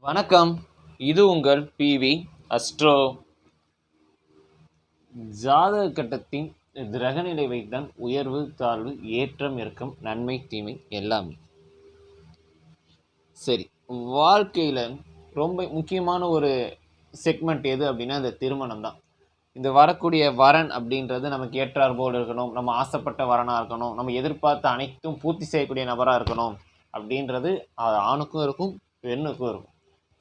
வணக்கம். இது உங்கள் பிவி அஸ்ட்ரோ. ஜாதக கட்டத்தின் கிரகநிலை வைத்தான் உயர்வு தாழ்வு ஏற்றம் இறக்கம் நன்மை தீமை எல்லாமே. சரி, வாழ்க்கையில் ரொம்ப முக்கியமான ஒரு செக்மெண்ட் எது அப்படின்னா அந்த திருமணம் தான். இந்த வரக்கூடிய வரன் அப்படின்றது நமக்கு ஏற்றார் போல் இருக்கணும், நம்ம ஆசைப்பட்ட வரனாக இருக்கணும், நம்ம எதிர்பார்த்த அனைத்தும் பூர்த்தி செய்யக்கூடிய நபராக இருக்கணும் அப்படின்றது ஆணுக்கும் இருக்கும் பெண்ணுக்கும் இருக்கும்.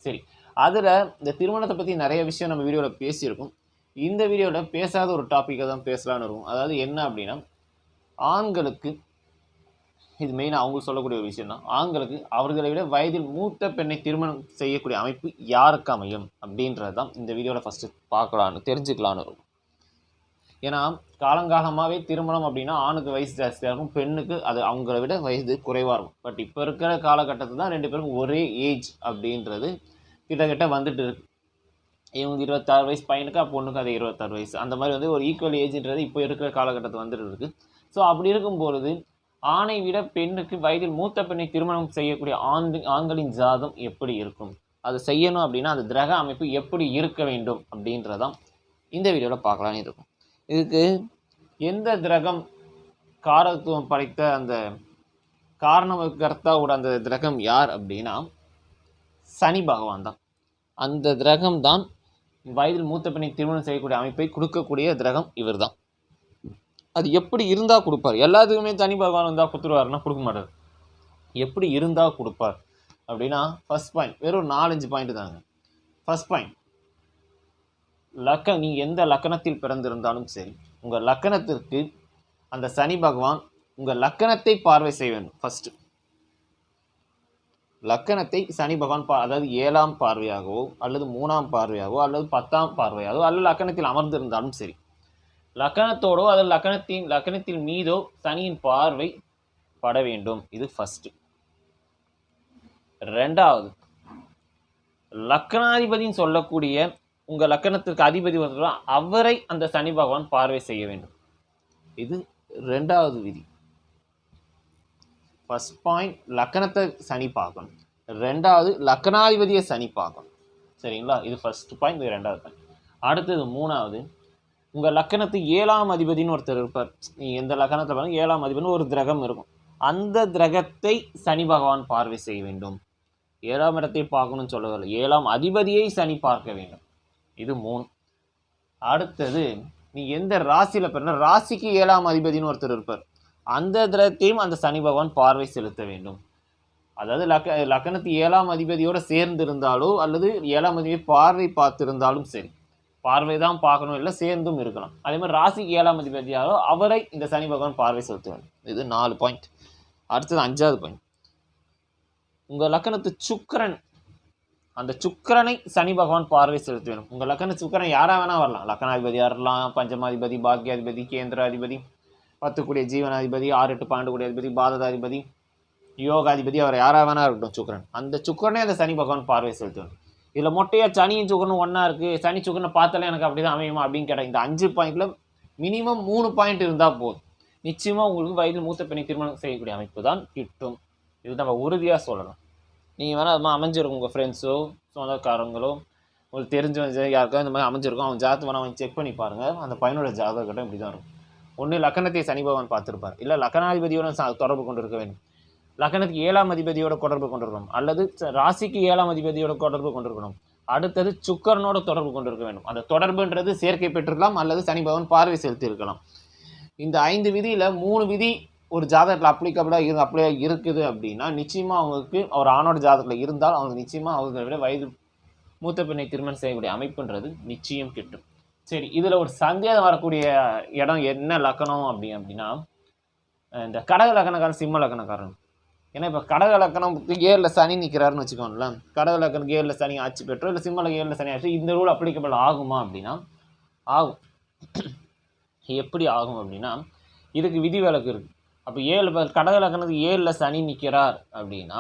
சரி, அதில் இந்த திருமணத்தை பற்றி நிறைய விஷயம் நம்ம வீடியோவில் பேசியிருக்கோம். இந்த வீடியோவில் பேசாத ஒரு டாப்பிக்கை தான் பேசலான்னு இருக்கும். அதாவது என்ன அப்படின்னா, ஆண்களுக்கு இது மெயினாக அவங்க சொல்லக்கூடிய ஒரு விஷயம் தான். ஆண்களுக்கு அவர்களை விட வயதில் மூத்த பெண்ணை திருமணம் செய்யக்கூடிய அமைப்பு யாருக்கு அமையும் அப்படின்றது தான் இந்த வீடியோவில் ஃபஸ்ட்டு பார்க்கலான்னு தெரிஞ்சுக்கலான்னு இருக்கும். ஏன்னா காலங்காலமாகவே திருமணம் அப்படின்னா ஆணுக்கு வயசு ஜாஸ்தியாக இருக்கும், பெண்ணுக்கு அது அவங்கள விட வயது குறைவாக இருக்கும். பட் இப்போ இருக்கிற காலகட்டத்தில் தான் ரெண்டு பேரும் ஒரே ஏஜ் அப்படின்றது கிட்டத்தட்ட வந்துட்டு இருக்கு. இவங்க 26 வயசு பையனுக்கு பொண்ணுக்கு அது 26 வயசு, அந்த மாதிரி வந்து ஒரு ஈக்குவல் ஏஜ்ன்றது இப்போ இருக்கிற காலகட்டத்தில் வந்துட்டு இருக்கு. ஸோ அப்படி இருக்கும்பொழுது ஆணை விட பெண்ணுக்கு வயதில் மூத்த பெண்ணை திருமணம் செய்யக்கூடிய ஆண்களின் ஜாதம் எப்படி இருக்கும், அது செய்யணும் அப்படின்னா அந்த கிரக அமைப்பு எப்படி இருக்க வேண்டும் அப்படின்றதான் இந்த வீடியோவில் பார்க்கலான்னு இருக்கும். இதுக்கு எந்த கிரகம் காரத்துவம் படைத்த அந்த காரணகர்த்தாவோட அந்த கிரகம் யார் அப்படின்னா சனி பகவான் தான். அந்த கிரகம் தான் வயதில் மூத்த பெண்ணை திருமணம் செய்யக்கூடிய அமைப்பை கொடுக்கக்கூடிய கிரகம் இவர் தான். அது எப்படி இருந்தால் கொடுப்பார்? எல்லாத்துக்குமே சனி பகவான் வந்தால் கொடுத்துருவாருன்னா கொடுக்க மாட்டார். எப்படி இருந்தால் கொடுப்பார் அப்படின்னா ஃபர்ஸ்ட் பாயிண்ட் வெறும் 4-5 பாயிண்ட் தாங்க. ஃபர்ஸ்ட் பாயிண்ட், நீ எந்த லக்கணத்தில் பிறந்திருந்தாலும் சரி, உங்கள் லக்கணத்திற்கு அந்த சனி பகவான் உங்கள் லக்கணத்தை பார்வை செய்ய வேண்டும். ஃபர்ஸ்ட் லக்கணத்தை சனி பகவான் அதாவது 7ஆம் பார்வையாகவோ அல்லது 3ஆம் பார்வையாகவோ அல்லது 10ஆம் பார்வையாகவோ அல்லது லக்கணத்தில் அமர்ந்திருந்தாலும் சரி, லக்கணத்தோடோ அல்லது லக்கணத்தின் மீதோ சனியின் பார்வை பட வேண்டும். இது ஃபர்ஸ்ட். ரெண்டாவது, லக்கணாதிபதின்னு சொல்லக்கூடிய உங்க லக்கணத்திற்கு அதிபதி வந்து அவரை அந்த சனி பகவான் பார்வை செய்ய வேண்டும். இது ரெண்டாவது விதி. ஃபர்ஸ்ட் பாயிண்ட், லக்கணத்தை சனி பார்க்கணும். ரெண்டாவது, லக்கணாதிபதியை சனி பார்க்கணும். சரிங்களா? இது ஃபர்ஸ்ட் பாயிண்ட், இது ரெண்டாவது பாயிண்ட். அடுத்தது மூணாவது, உங்கள் லக்கணத்துக்கு 7ஆம் அதிபதினு ஒருத்தர் இருப்பார். நீங்கள் எந்த லக்கணத்தில் பாருங்க 7ஆம் அதிபதினு ஒரு கிரகம் இருக்கும். அந்த கிரகத்தை சனி பகவான் பார்வை செய்ய வேண்டும். 7ஆம் இடத்தை பார்க்கணும்னு சொல்லவில்லை, 7ஆம் அதிபதியை சனி பார்க்க வேண்டும். இது 3. அடுத்தது, நீ எந்த ராசியில் பிறந்த ராசிக்கு 7ஆம் அதிபதினு ஒருத்தர் இருப்பார். அந்த கிரகத்தையும் அந்த சனி பகவான் பார்வை செலுத்த வேண்டும். அதாவது லக்கணத்து 7ஆம் அதிபதியோடு சேர்ந்து இருந்தாலோ அல்லது 7ஆம் அதிபதி பார்வை பார்த்திருந்தாலும் சரி, பார்வை தான் பார்க்கணும், இல்லை சேர்ந்தும் இருக்கலாம். அதே மாதிரி ராசிக்கு 7ஆம் அதிபதியாலோ அவரை இந்த சனி பகவான் பார்வை செலுத்த வேண்டும். இது 4 பாயிண்ட். அடுத்தது 5வது பாயிண்ட், உங்கள் லக்கணத்து சுக்கிரன், அந்த சுக்கிரனை சனி பகவான் பார்வை செலுத்த வேண்டும். உங்கள் லக்கண சுக்கிரன் யாராக வேணா வரலாம். லக்கணாதிபதியாக இருக்கலாம், பஞ்சமாதிபதி, பாக்கியாதிபதி, கேந்திராதிபதி, 10 கூடிய ஜீவனாதிபதி, 6-8 12 கூடிய அதிபதி, பாதகாதிபதி, யோகாதிபதி, அவர் யாராக வேணா இருக்கட்டும் சுக்கிரன், அந்த சுக்கிரனே அந்த சனி பகவான் பார்வை செலுத்தணும். இதில் மொட்டையாக சனியும் சுக்கிரனும் ஒன்றா இருக்குது, சனி சுக்கிரனை பார்த்தாலே எனக்கு அப்படி தான் அமையுமா அப்படின்னு கேட்டால் இந்த 5 பாயிண்டில் மினிமம் 3 பாயிண்ட் இருந்தால் போதும். நிச்சயமாக உங்களுக்கு வயதில் மூத்த பெண்ணை திருமணம் செய்யக்கூடிய அமைப்பு தான் கிட்டும். இது நம்ம உறுதியாக சொல்லலாம். நீங்கள் வேணால் அது மாதிரி அமைஞ்சிருக்கும், உங்கள் ஃப்ரெண்ட்ஸோ சொந்தக்காரங்களோ உங்களுக்கு தெரிஞ்சவங்க யாருக்கோ இந்த மாதிரி அமைஞ்சிருக்கும், அவன் ஜாதகம் வேணால் அவன் செக் பண்ணி பாருங்கள். அந்த பையனோட ஜாதகட்டம் இப்படி தான் இருக்கும். ஒன்று லக்கணத்தை சனி பகவான் பார்த்துருப்பார், இல்லை லக்கணாதிபதியோட தொடர்பு கொண்டு இருக்க வேண்டும், லக்கணத்துக்கு 7ஆம் அதிபதியோட தொடர்பு கொண்டிருக்கணும், அல்லது ராசிக்கு 7ஆம் அதிபதியோட தொடர்பு கொண்டிருக்கணும். அடுத்தது சுக்கரனோட தொடர்பு கொண்டிருக்க வேண்டும். அந்த தொடர்புன்றது சேர்க்கை பெற்றிருக்கலாம் அல்லது சனி பகவான் பார்வை செலுத்தி இருக்கலாம். இந்த 5 விதியில் 3 விதி ஒரு ஜாதகத்தில் அப்ளிகபிளாக இருக்குது அப்படின்னா நிச்சயமாக அவங்களுக்கு ஒரு ஆணோட ஜாதகத்தில் இருந்தால் அவங்க நிச்சயமாக அவங்களை விட வயது மூத்த பெண்ணை திருமணம் செய்யக்கூடிய அமைப்புன்றது நிச்சயம் கிட்டும். சரி, இதில் ஒரு சந்தேகம் வரக்கூடிய இடம் என்ன லக்கணம் அப்படின்னா இந்த கடக லக்கணக்காரன் சிம்ம லக்கணக்காரன். ஏன்னா இப்போ கடக லக்கணம் 7ல் சனி நிற்கிறாருன்னு வச்சுக்கோங்களேன். கடக லக்கணம் 7ல் சனி ஆட்சி பெற்றோ இல்லை சிம்ம 7ல் சனி ஆட்சி, இந்த ரூல் அப்ளிகபிள் ஆகுமா அப்படின்னா ஆகும். எப்படி ஆகும் அப்படின்னா இதுக்கு விதி விலக்கு இருக்குது. அப்போ 7 கடக லக்கணத்துக்கு 7ல் சனி நிற்கிறார் அப்படின்னா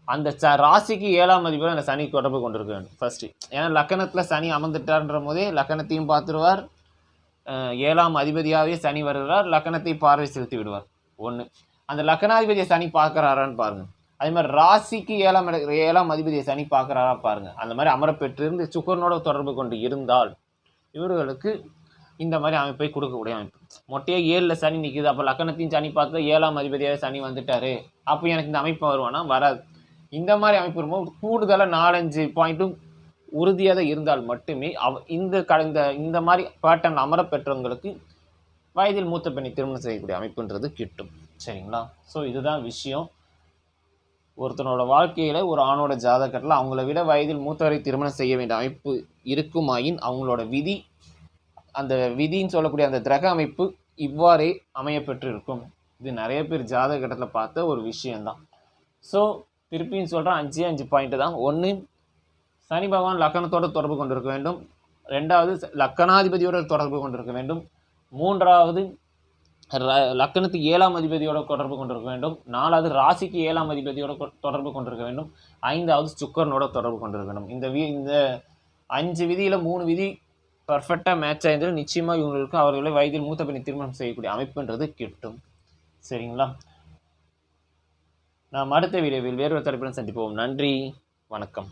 அந்த ராசிக்கு 7ஆம் அதிபதி அந்த சனி தொடர்பு கொண்டிருக்க வேண்டும் ஃபர்ஸ்ட். ஏன்னா லக்கணத்தில் சனி அமர்ந்துட்டார்ன்ற போதே லக்கணத்தையும் பார்த்துருவார், 7ஆம் அதிபதியாகவே சனி வருகிறார், லக்கணத்தை பார்வை செலுத்தி விடுவார். 1, அந்த லக்கணாதிபதியை சனி பார்க்குறாரான்னு பாருங்கள். அதே மாதிரி ராசிக்கு 7ஆம் அதிபதியை சனி பார்க்குறாரா பாருங்கள். அந்த மாதிரி அமரப்பெற்றிருந்து சுக்கரனோட தொடர்பு கொண்டு இருந்தால் இவர்களுக்கு இந்த மாதிரி அமைப்பை கொடுக்கக்கூடிய அமைப்பு. மொட்டையாக 7ல் சனி நிற்குது, அப்போ லக்கணத்தையும் சனி பார்த்து 7ஆம் அதிபதியாக சனி வந்துட்டாரு, அப்போ எனக்கு இந்த அமைப்பு வருவானா வராது. இந்த மாதிரி அமைப்பு வரும்போது கூடுதலாக 4-5 பாயிண்ட்டும் உறுதியாக இருந்தால் மட்டுமே இந்த மாதிரி பேட்டர்ன் அமர பெற்றவங்களுக்கு வயதில் மூத்த பெண்ணை திருமணம் செய்யக்கூடிய அமைப்புன்றது கிட்டும். சரிங்களா? ஸோ இதுதான் விஷயம். ஒருத்தனோட வாழ்க்கையில் ஒரு ஆணோட ஜாதகத்தில் அவங்கள விட வயதில் மூத்தவரை திருமணம் செய்ய வேண்டிய அமைப்பு இருக்குமாயின் அவங்களோட விதி, அந்த விதின்னு சொல்லக்கூடிய அந்த கிரக அமைப்பு இவ்வாறே அமையப்பெற்று இருக்கும். இது நிறைய பேர் ஜாதகத்தில் பார்த்த ஒரு விஷயம்தான். ஸோ திருப்பியும் சொல்கிறேன், 5 பாயிண்ட் தான். 1, சனி பகவான் லக்கணத்தோடு தொடர்பு கொண்டிருக்க வேண்டும். 2வது, லக்கணாதிபதியோடு தொடர்பு கொண்டிருக்க வேண்டும். 3வது, லக்கணத்துக்கு 7ஆம் அதிபதியோட தொடர்பு கொண்டிருக்க வேண்டும். 4வது, ராசிக்கு 7ஆம் அதிபதியோட தொடர்பு கொண்டிருக்க வேண்டும். 5வது, சுக்கரனோட தொடர்பு கொண்டிருக்க வேண்டும். இந்த 5 விதியில் 3 விதி பர்ஃபெக்டாக மேட்ச் ஆயிருந்தால் நிச்சயமாக இவங்களுக்கு அவர்களை வயதில் மூத்த பெண்ணை திருமணம் செய்யக்கூடிய அமைப்புன்றது கிட்டும். சரிங்களா? நாம் அடுத்த வீடியோவில் வேறொரு தலைப்புடன் சந்திப்போம். நன்றி, வணக்கம்.